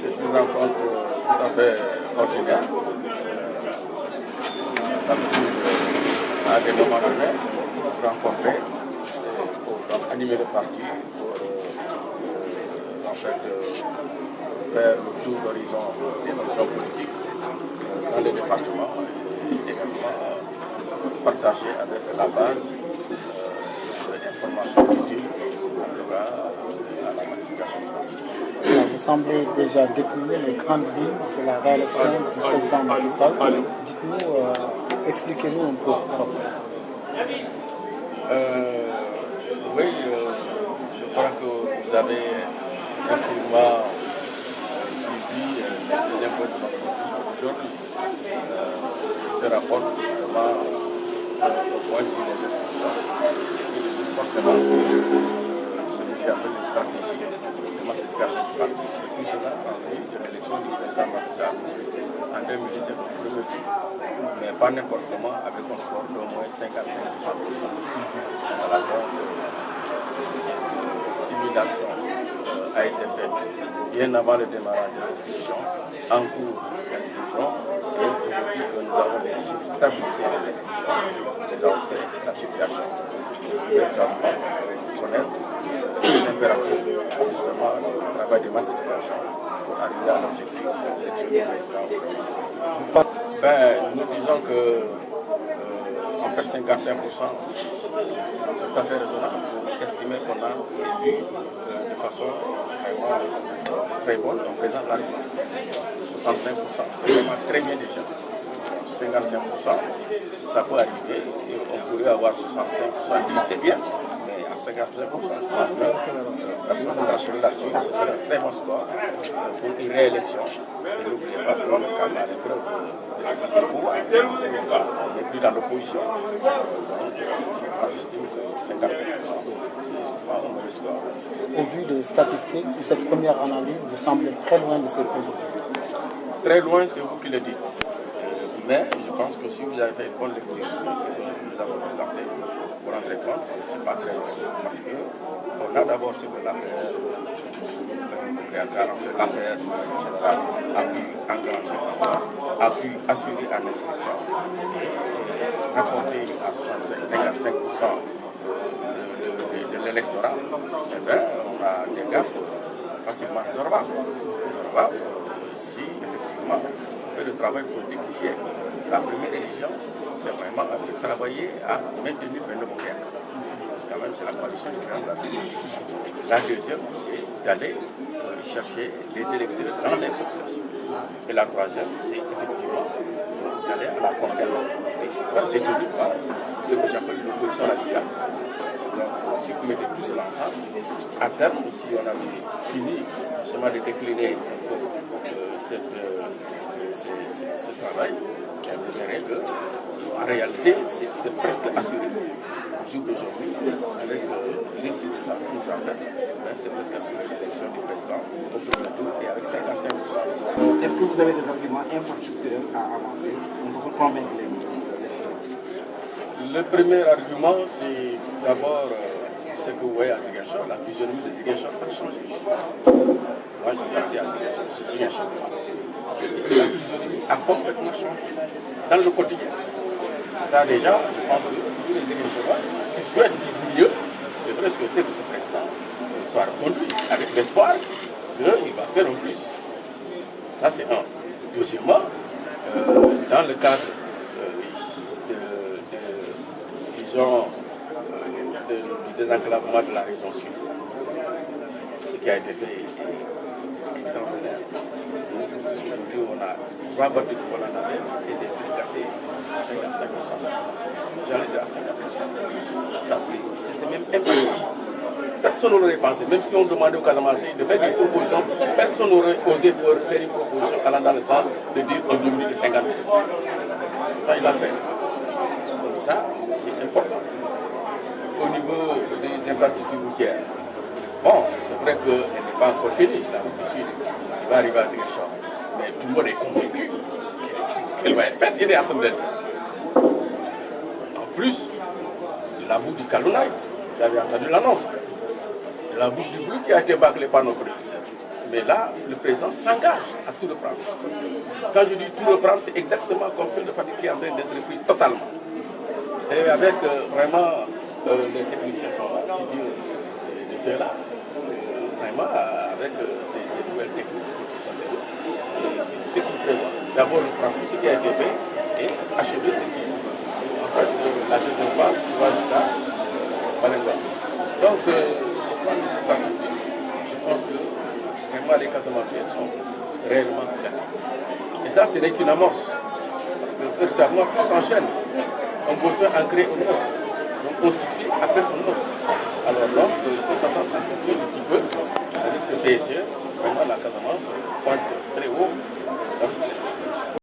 C'est une rencontre tout à fait ordinaire. D'habitude, à des moments donnés, pour rencontrer, pour animer le parti, pour en fait faire le tour d'horizon des notions politiques dans les départements et également partager avec la base des informations utiles en tout cas à la massification du parti. Vous semblez déjà découvrir les grandes lignes de la réélection du président Macky Sall. Dites-nous, expliquez-nous un peu par rapport à ça. Oui, je crois que vous avez effectivement suivi les infos de notre position aujourd'hui. Ce rapport justement au point sur les institutions et forcément ce que j'appelle les stratégies de massification du parti. Et tout cela en vue de l'élection du président Macky Sall en 2017 au premier tour, mais pas n'importe comment, avec un score d'au moins 55-60%. Voilà, donc cette simulation a été faite bien avant le démarrage de l'inscription, en cours d'inscription, et aujourd'hui que nous avons les chiffres stabilisés de l'inscription, nous avons fait la situation véritablement connaître les impératifs justement du travail de massification pour arriver à l'objectif de l'élection du président. Nous disons que en fait 55%, c'est tout à fait raisonnable pour estimer qu'on a élu de façon vraiment très bonne en président de la République. 65%, c'est vraiment très bien déjà. 55%, ça peut arriver, et on pourrait avoir 65, 70, c'est bien, mais à 55%, je pense que personne ne rassurer là-dessus, ce serait un très bon score pour une réélection. Et n'oubliez pas que le cadre à l'épreuve de l'exercice du pouvoir, on n'est plus dans l'opposition. Donc, j'estime que 55%, c'est pas un mauvais score. Au vu des statistiques de cette première analyse, vous semblez très loin de ces positions. Très loin, c'est vous qui le dites. Mais je pense que si vous avez fait une bonne lecture de ce que nous avons présenté, vous vous rendrez compte que ce n'est pas très loin. Parce qu'on a d'abord ce que l'APR, l'APR en général, a pu engranger encore, a pu assurer en inscription, rapporter à 55% de l'électorat. Eh bien, on a des gaps facilement résolvables. Si effectivement on fait le travail politique ici. La première exigence, c'est vraiment de travailler à maintenir Benno Bokk Yakaar. Parce que quand même, c'est la coalition du président de la République. La deuxième, c'est d'aller chercher les électeurs dans les populations. Et la troisième, c'est effectivement d'aller à la conquête des choix détenus par ce que j'appelle l'opposition radicale. Donc, si vous mettez tout cela ensemble, à terme, si on avait fini justement de décliner un peu ce travail, vous verrez que, en réalité, c'est presque assuré. Au jour d'aujourd'hui, avec l'issue de ça, c'est presque assuré l'élection du président au premier tour et avec 55%. Est-ce que vous avez des arguments infrastructurels à avancer pour convaincre les électeurs? Le premier argument, c'est d'abord ce que vous voyez à Ziguinchor, la physionomie de Ziguinchor a changé. Moi, je regardais à Ziguinchor. La physionomie a complètement changé dans le quotidien. Ça, déjà, je pense que tous les Ziguinchorois qui souhaitent vivre mieux devraient souhaiter que ce président soit reconduit avec l'espoir qu'il va faire en plus. Ça, c'est un. Deuxièmement, dans le cadre du désenclavement de la région sud, ce qui a été fait est extraordinaire. Aujourd'hui, on a 3 bateaux qui volent en navire et des prix cassés à 55%. J'allais dire à 50%. Ça, c'était même impensable. Personne n'aurait pensé, même si on demandait au Casamançais de faire des propositions, personne n'aurait osé faire une proposition allant dans le sens de dire on diminue de 50%. Ça, il l'a fait. Donc ça, c'est important. Au niveau des infrastructures routières, bon, c'est vrai qu'elle n'est pas encore finie, la route du Sud, qui va arriver à Ziguinchor. Mais tout le monde est convaincu qu'elle va être faite, elle est en train d'être. En plus de la boucle du Kalounaï, vous avez entendu l'annonce, de la boucle du Bleu qui a été bâclée par nos producteurs. Mais là, le président s'engage à tout reprendre. Quand je dis tout reprendre, c'est exactement comme celle de Fatick qui est en train d'être reprise totalement. Et avec vraiment les techniciens sont là, studieux de ceux-là, vraiment avec ces nouvelles techniques qui sont développées. C'est ce qu'il prévoit. D'abord, reprendre tout ce qui a été fait et achever ce qui, en fait, la deuxième phase qui va jusqu'à Balenga. Donc, au plan de l'infrastructure, je pense que vraiment les Casamanciens sont réellement gâtés. Et ça, ce n'est qu'une amorce. Parce que véritablement, tout s'enchaîne. On besoin en créer un autre. Donc, au succès, appelle un autre. Alors, donc, il faut s'attendre à ce que d'ici peu, avec ce PSE, vraiment la Casamance pointe très haut dans ce secteur.